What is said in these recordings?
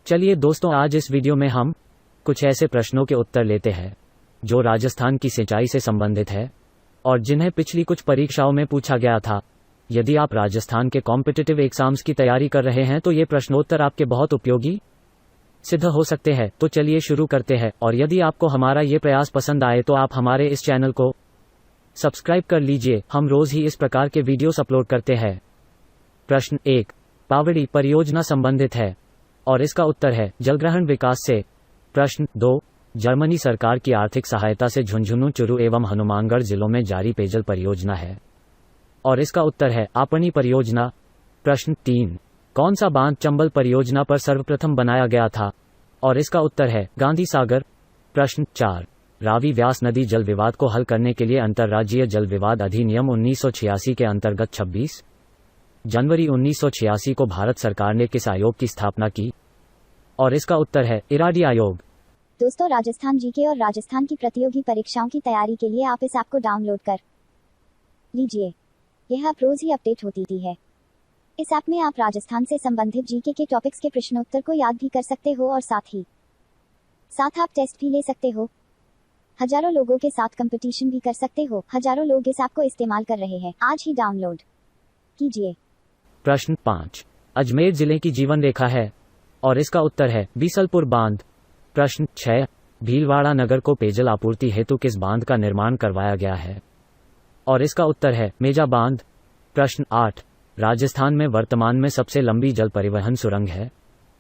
चलिए दोस्तों, आज इस वीडियो में हम कुछ ऐसे प्रश्नों के उत्तर लेते हैं जो राजस्थान की सिंचाई से संबंधित है और जिन्हें पिछली कुछ परीक्षाओं में पूछा गया था। यदि आप राजस्थान के कॉम्पिटिटिव एग्जाम्स की तैयारी कर रहे हैं तो ये प्रश्नोत्तर आपके बहुत उपयोगी सिद्ध हो सकते हैं। तो चलिए शुरू करते हैं, और यदि आपको हमारा ये प्रयास पसंद आए तो आप हमारे इस चैनल को सब्सक्राइब कर लीजिए। हम रोज ही इस प्रकार के वीडियोस अपलोड करते हैं। प्रश्न 1, पावड़ी परियोजना संबंधित है और इसका उत्तर है जलग्रहण विकास से। प्रश्न 2, जर्मनी सरकार की आर्थिक सहायता से झुंझुनू, चुरू एवं हनुमानगढ़ जिलों में जारी पेयजल परियोजना है और इसका उत्तर है आपनी परियोजना। प्रश्न 3, कौन सा बांध चंबल परियोजना पर सर्वप्रथम बनाया गया था और इसका उत्तर है गांधी सागर। प्रश्न 4, रावी व्यास नदी जल विवाद को हल करने के लिए अंतर्राज्यीय जल विवाद अधिनियम 1986 के अंतर्गत 26 जनवरी 1986 को भारत सरकार ने किस आयोग की स्थापना की और इसका उत्तर है इराडी आयोग। दोस्तों, राजस्थान जीके और राजस्थान की प्रतियोगी परीक्षाओं की तैयारी के लिए आप इस ऐप को डाउनलोड कर लीजिए। यह ऐप रोज ही अपडेट होती है। इस ऐप में आप राजस्थान से संबंधित जीके के टॉपिक्स के प्रश्नोत्तर को याद भी कर सकते हो और साथ आप टेस्ट भी ले सकते हो। हजारों लोगों के साथ कंपटीशन भी कर सकते हो। हजारों लोग इस ऐप को इस्तेमाल कर रहे हैं। आज ही डाउनलोड कीजिए। प्रश्न 5, अजमेर जिले की जीवन रेखा है और इसका उत्तर है बीसलपुर बांध। प्रश्न 6, भीलवाड़ा नगर को पेयजल आपूर्ति हेतु किस बांध का निर्माण करवाया गया है और इसका उत्तर है मेजा बांध। प्रश्न 8, राजस्थान में वर्तमान में सबसे लंबी जल परिवहन सुरंग है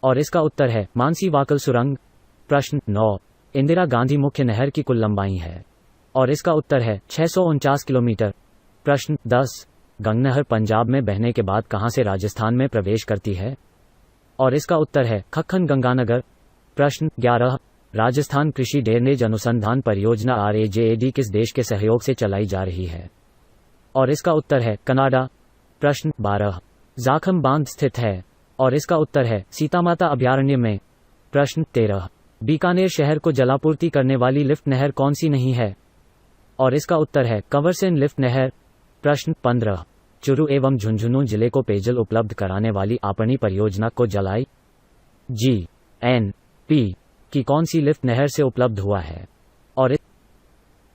और इसका उत्तर है मानसी वाकल सुरंग। प्रश्न 9, इंदिरा गांधी मुख्य नहर की कुल लंबाई है और इसका उत्तर है 649 किलोमीटर। प्रश्न 10, गंगनहर पंजाब में बहने के बाद कहां से राजस्थान में प्रवेश करती है और इसका उत्तर है खक्खन गंगानगर। प्रश्न 11, राजस्थान कृषि ड्रेनेज अनुसंधान परियोजना RAJAD किस देश के सहयोग से चलाई जा रही है और इसका उत्तर है कनाडा। प्रश्न 12, जाखम बांध स्थित है और इसका उत्तर है सीतामाता अभयारण्य में। प्रश्न 13, बीकानेर शहर को जलापूर्ति करने वाली लिफ्ट नहर कौन सी नहीं है और इसका उत्तर है कंवरसेन लिफ्ट नहर। प्रश्न 15, चुरू एवं झुंझुनू जिले को पेयजल उपलब्ध कराने वाली आपनी परियोजना को जलाई GNP की कौन सी लिफ्ट नहर से उपलब्ध हुआ है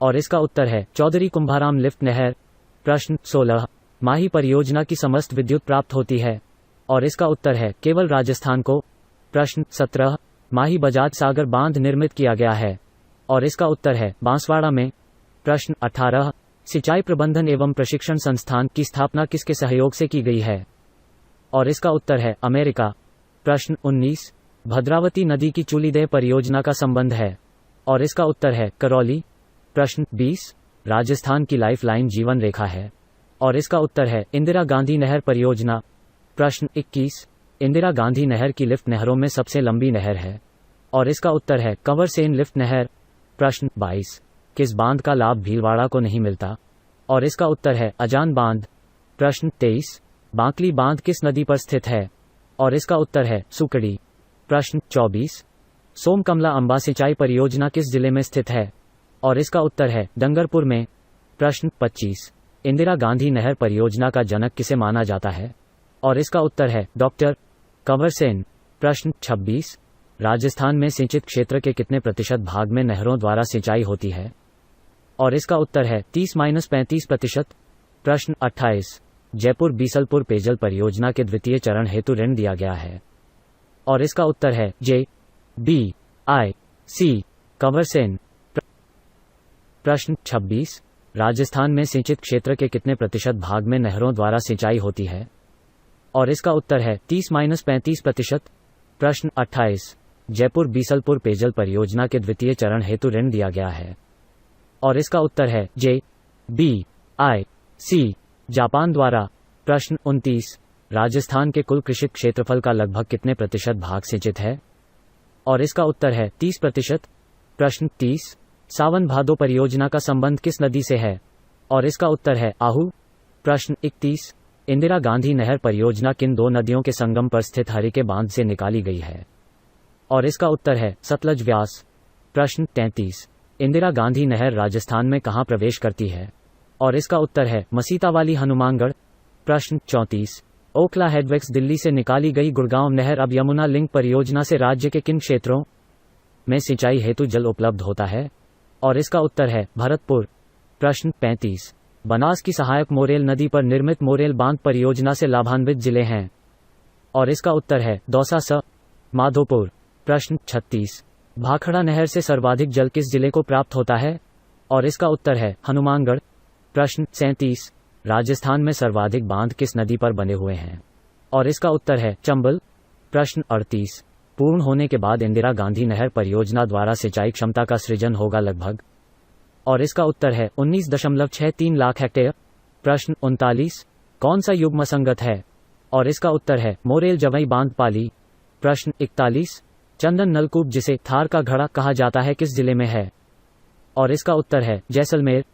और इसका उत्तर है चौधरी कुंभाराम लिफ्ट नहर। प्रश्न 16, माही परियोजना की समस्त विद्युत प्राप्त होती है और इसका उत्तर है केवल राजस्थान को। प्रश्न 17, माही बजाज सागर बांध निर्मित किया गया है और इसका उत्तर है बांसवाड़ा में। प्रश्न 18, सिंचाई प्रबंधन एवं प्रशिक्षण संस्थान की स्थापना किसके सहयोग से की गई है और इसका उत्तर है अमेरिका। प्रश्न 19, भद्रावती नदी की चूलीदेह परियोजना का संबंध है और इसका उत्तर है करौली। प्रश्न 20, राजस्थान की लाइफलाइन जीवन रेखा है और इसका उत्तर है इंदिरा गांधी नहर परियोजना। प्रश्न 21, इंदिरा गांधी नहर की लिफ्ट नहरों में सबसे लंबी नहर है और इसका उत्तर है कंवरसेन लिफ्ट नहर। प्रश्न 22, किस बांध का लाभ भीलवाड़ा को नहीं मिलता और इसका उत्तर है अजान बांध। प्रश्न 23, बांकली बांध किस नदी पर स्थित है और इसका उत्तर है सुकड़ी। प्रश्न 24, सोमकमला अंबा सिंचाई परियोजना किस जिले में स्थित है और इसका उत्तर है डंगरपुर में। प्रश्न 25, इंदिरा गांधी नहर परियोजना का जनक किसे माना जाता है और इसका उत्तर है डॉक्टर कंवरसेन। प्रश्न 26, राजस्थान में सिंचित क्षेत्र के कितने प्रतिशत भाग में नहरों द्वारा सिंचाई होती है और इसका उत्तर है 30-35%। प्रश्न 28, जयपुर बीसलपुर पेयजल परियोजना के द्वितीय चरण हेतु ऋण दिया गया है और इसका उत्तर है JBIC कंवरसेन। प्रश्न 26, राजस्थान में सिंचित क्षेत्र के कितने प्रतिशत भाग में नहरों द्वारा सिंचाई होती है और इसका उत्तर है 30-35%। प्रश्न 28, जयपुर बीसलपुर पेयजल परियोजना के द्वितीय चरण हेतु ऋण दिया गया है और इसका उत्तर है JBIC जापान द्वारा। प्रश्न 29, राजस्थान के कुल कृषि क्षेत्रफल का लगभग कितने प्रतिशत भाग सिंचित है और इसका उत्तर है 30%। प्रश्न 30, सावन भादो परियोजना का संबंध किस नदी से है और इसका उत्तर है आहू। प्रश्न 31, इंदिरा गांधी नहर परियोजना किन दो नदियों के संगम पर स्थित हरिके बांध से निकाली गई है और इसका उत्तर है सतलज व्यास। प्रश्न 33, इंदिरा गांधी नहर राजस्थान में कहां प्रवेश करती है और इसका उत्तर है मसीतावाली हनुमानगढ़। प्रश्न 34, ओखला हेडवेक्स दिल्ली से निकाली गई गुड़गांव नहर अब यमुना लिंक परियोजना से राज्य के किन क्षेत्रों में सिंचाई हेतु जल उपलब्ध होता है? और इसका उत्तर है भरतपुर। प्रश्न 35। बनास की सहायक मोरेल नदी पर निर्मित मोरेल बांध परियोजना से लाभान्वित जिले हैं? और इसका उत्तर है दौसा स माधोपुर। प्रश्न 36। भाखड़ा नहर से सर्वाधिक जल किस जिले को प्राप्त होता है? और इसका उत्तर है हनुमानगढ़। प्रश्न 37। राजस्थान में सर्वाधिक बांध किस नदी पर बने हुए हैं? और इसका उत्तर है चंबल। प्रश्न 38। पूर्ण होने के बाद इंदिरा गांधी नहर परियोजना द्वारा सिंचाई क्षमता का सृजन होगा लगभग? और इसका उत्तर है 19.63 लाख हेक्टेयर। प्रश्न 39। कौन सा युग्म संगत है? और इसका उत्तर है मोरेल जवई बांध पाली। प्रश्न 41। चंदन नलकूप जिसे थार का घड़ा कहा जाता है किस जिले में है? और इसका उत्तर है जैसलमेर।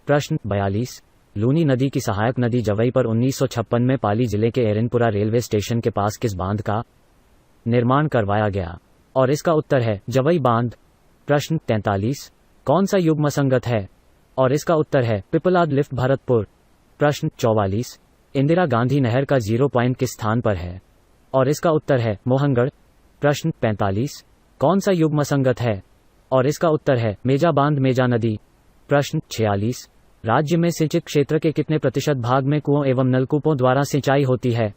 प्रश्न 42। लूनी नदी की सहायक नदी जवई पर 1956 में पाली जिले के एरनपुरा रेलवे स्टेशन के पास किस बांध का निर्माण करवाया गया? और इसका उत्तर है जवई बांध। प्रश्न 43। कौन सा युग्म संगत है? और इसका उत्तर है पिपलाद लिफ्ट भरतपुर। प्रश्न 44। इंदिरा गांधी नहर का जीरो पॉइंट किस स्थान पर है? और इसका उत्तर है मोहनगढ़। प्रश्न 45। कौन सा युग्म संगत है? और इसका उत्तर है मेजा बांध मेजा नदी। प्रश्न 46। राज्य में सिंचित क्षेत्र के कितने प्रतिशत भाग में कुओं एवं नलकूपों द्वारा सिंचाई होती है?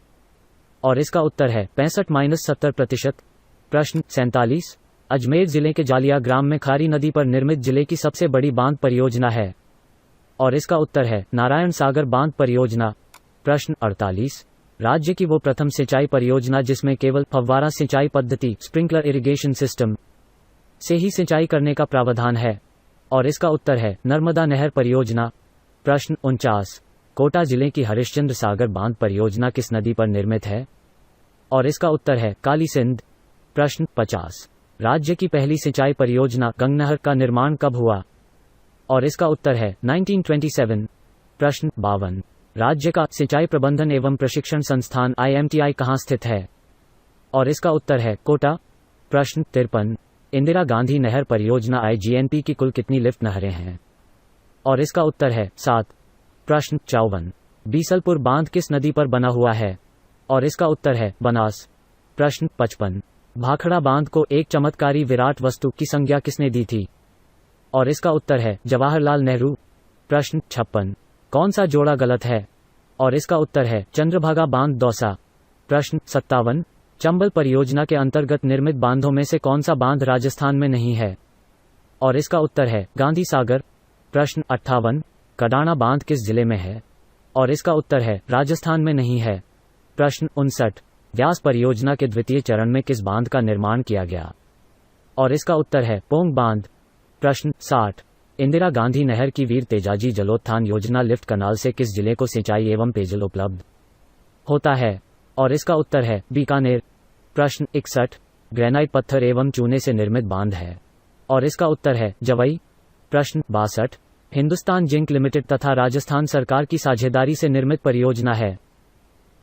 और इसका उत्तर है 65-70%। प्रश्न 47। अजमेर जिले के जालिया ग्राम में खारी नदी पर निर्मित जिले की सबसे बड़ी बांध परियोजना है? और इसका उत्तर है नारायण सागर बांध परियोजना। प्रश्न 48। राज्य की वो प्रथम सिंचाई परियोजना जिसमें केवल फव्वारा सिंचाई पद्धति स्प्रिंकलर इरिगेशन सिस्टम से ही सिंचाई करने का प्रावधान है? और इसका उत्तर है नर्मदा नहर परियोजना। प्रश्न 49। कोटा जिले की हरिश्चंद्र सागर बांध परियोजना किस नदी पर निर्मित है? और इसका उत्तर है काली सिंध। प्रश्न 50। राज्य की पहली सिंचाई परियोजना गंगनहर का निर्माण कब हुआ? और इसका उत्तर है 1927। प्रश्न 52। राज्य का सिंचाई प्रबंधन एवं प्रशिक्षण संस्थान IMTI कहाँ स्थित है? और इसका उत्तर है कोटा। प्रश्न 53। इंदिरा गांधी नहर परियोजना IGNP की कुल कितनी लिफ्ट नहरें हैं? और इसका उत्तर है 7। प्रश्न 54। बीसलपुर बांध किस नदी पर बना हुआ है? और इसका उत्तर है बनास। प्रश्न 55। भाखड़ा बांध को एक चमत्कारी विराट वस्तु की संज्ञा किसने दी थी? और इसका उत्तर है जवाहरलाल नेहरू। प्रश्न 56। कौन सा जोड़ा गलत है? और इसका उत्तर है चंद्रभागा बांध दौसा। प्रश्न 57। चंबल परियोजना के अंतर्गत निर्मित बांधों में से कौन सा बांध राजस्थान में नहीं है? और इसका उत्तर है गांधी सागर। प्रश्न 58। कडाना बांध किस जिले में है? और इसका उत्तर है राजस्थान में नहीं है। प्रश्न 59। व्यास परियोजना के द्वितीय चरण में किस बांध का निर्माण किया गया? और इसका उत्तर है पोंग बांध। प्रश्न 60। इंदिरा गांधी नहर की वीर तेजाजी जलोत्थान योजना लिफ्ट कनाल से किस जिले को सिंचाई एवं पेयजल उपलब्ध होता है? और इसका उत्तर है बीकानेर। प्रश्न 61। ग्रेनाइट पत्थर एवं चूने से निर्मित बांध है? और इसका उत्तर है जवई। प्रश्न 62। हिंदुस्तान जिंक लिमिटेड तथा राजस्थान सरकार की साझेदारी से निर्मित परियोजना है?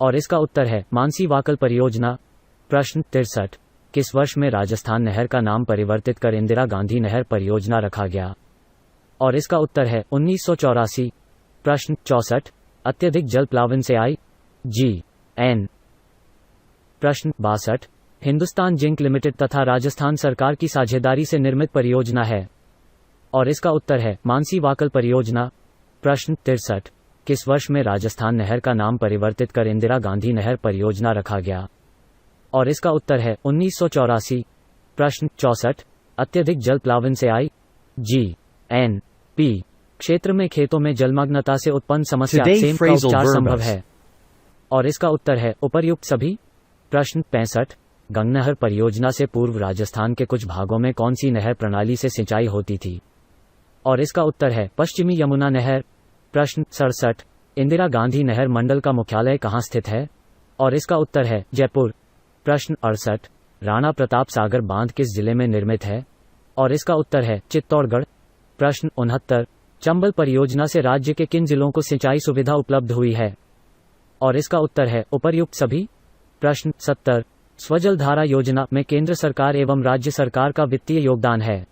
और इसका उत्तर है मानसी वाकल परियोजना। प्रश्न 63। किस वर्ष में राजस्थान नहर का नाम परिवर्तित कर इंदिरा गांधी नहर परियोजना रखा गया? और इसका उत्तर है 1984। प्रश्न 64। अत्यधिक जल प्लावन से IGN। प्रश्न 62। हिंदुस्तान जिंक लिमिटेड तथा राजस्थान सरकार की साझेदारी से निर्मित परियोजना है? और इसका उत्तर है मानसी वाकल परियोजना। प्रश्न 63। किस वर्ष में राजस्थान नहर का नाम परिवर्तित कर इंदिरा गांधी नहर परियोजना रखा गया? और इसका उत्तर है 1984। प्रश्न 64। अत्यधिक जल प्लावन से IGNP क्षेत्र में खेतों में जलमग्नता से उत्पन्न समस्या सेम का उपचार संभव है? और इसका उत्तर है उपर्युक्त सभी। प्रश्न 65। गंगनहर परियोजना से पूर्व राजस्थान के कुछ भागों में कौन सी नहर प्रणाली से सिंचाई होती थी? और इसका उत्तर है पश्चिमी यमुना नहर। प्रश्न 67। इंदिरा गांधी नहर मंडल का मुख्यालय कहाँ स्थित है? और इसका उत्तर है जयपुर। प्रश्न 68। राणा प्रताप सागर बांध किस जिले में निर्मित है? और इसका उत्तर है चित्तौड़गढ़। प्रश्न 69। चंबल परियोजना से राज्य के किन जिलों को सिंचाई सुविधा उपलब्ध हुई है? और इसका उत्तर है उपर्युक्त सभी। प्रश्न 70। स्वजल धारा योजना में केंद्र सरकार एवं राज्य सरकार का वित्तीय योगदान है?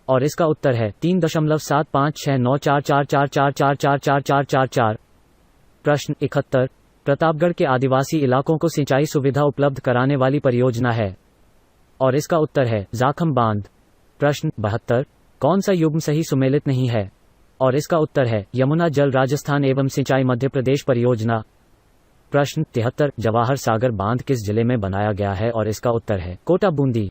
और इसका उत्तर है 3.75694444444444। प्रश्न 71। प्रतापगढ़ के आदिवासी इलाकों को सिंचाई सुविधा उपलब्ध कराने वाली परियोजना है? और इसका उत्तर है जाखम बांध। प्रश्न 72, कौन सा युग्म सही सुमेलित नहीं है? और इसका उत्तर है यमुना जल राजस्थान एवं सिंचाई मध्य प्रदेश परियोजना। प्रश्न 73, जवाहर सागर बांध किस जिले में बनाया गया है? और इसका उत्तर है कोटा बूंदी।